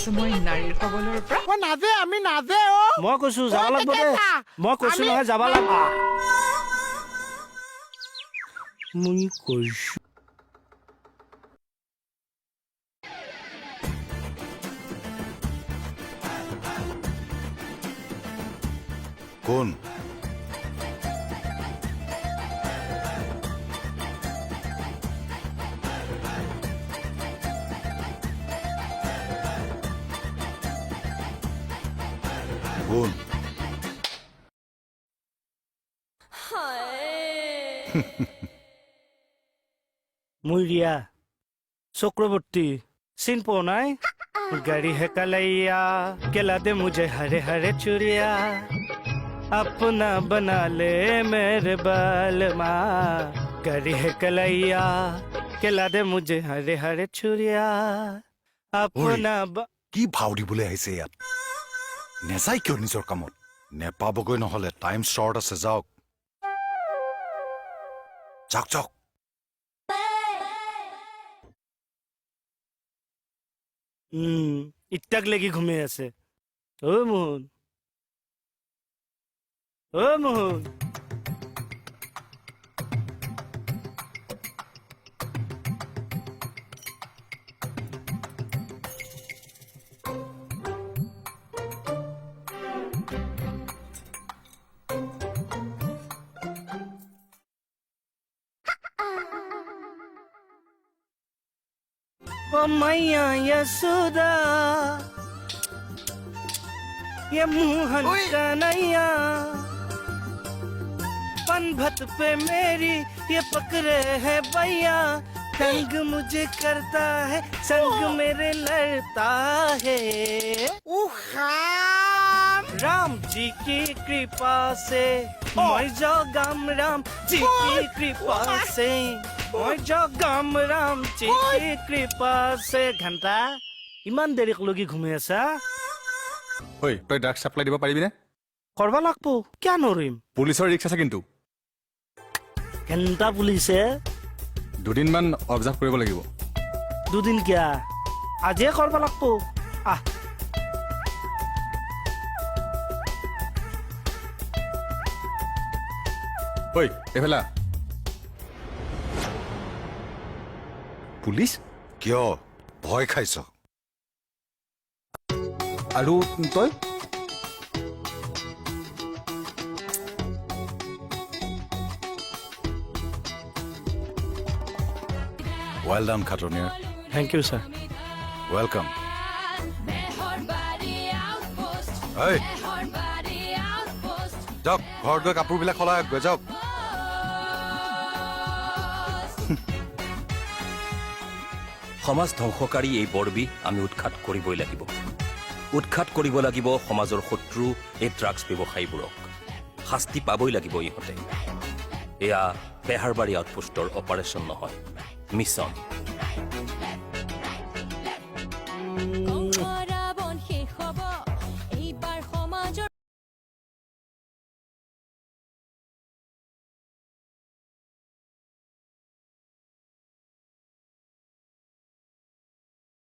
আছো মই নাৰীৰ খবলৰ পৰা ও নাজে আমি নাজে ও মই কৈছো যাব লাগব দে মই কৈছো নহয় যাব লাগব মই কৈছো কোন কোন মই রিয়া চক্রবর্তী চিন পো নাই গাড়ি है कलैया केला दे मुझे हरे हरे चुरिया अपना बना ले मेरे बालमा गाड़ी है कलैया केला दे मुझे हरे हरे चुरिया अपना কি ভাও দিবলৈ আহিছে ইয়াত নেযাই কিয় নিজৰ কামত নেপাবগৈ নহলে টাইম শ্বৰ্ট আছে যাওক যাওক যাওক ইত্যাক লাগি ঘুমে আছে ও মোহন ও মোহন ओ मैया यशोदा ये मोहन कन्हैया पनभत पे मेरी ये पकड़े है भैया संग मुझे करता है संग मेरे लड़ता है राम जी की कृपा से मैं जो गम राम जी की कृपा से मैं जो गम राम जी की कृपा से घंटा ইমান দেৰিক লগি ঘুমাই আছা ঐ তই ড্ৰাগছ সাপ্লাই দিব পাৰিবিনে কৰবা লাগবো কিয় নৰিম পুলিচৰ ৰিক্স আছে কিন্তু ঘণ্টা পুলিচে দুদিনমান অবজাৰ্ভ কৰিব লাগিব দুদিন কিয়া আজিয়ে কৰবা লাগবো আহ ঐ এইফালে পুলিচ কিয় ভয় খাইছ আৰু তই ৱেল ডান খাটনিয়াৰ থেংক ইউ ছাৰ ৱেলকাম যাওক ঘৰত গৈ কাপোৰবিলাক সলাই গৈ যাওক সমাজ ধ্বংসকাৰী এই বৰবিষ আমি উৎখাত কৰিবই লাগিব উৎখাত কৰিব লাগিব সমাজৰ শত্ৰু এই ড্ৰাগছ ব্যৱসায়ীবোৰক শাস্তি পাবই লাগিব ইহঁতে এয়া বেহাৰবাৰী আউটপোষ্টৰ অপাৰেশ্যন নহয় মিছন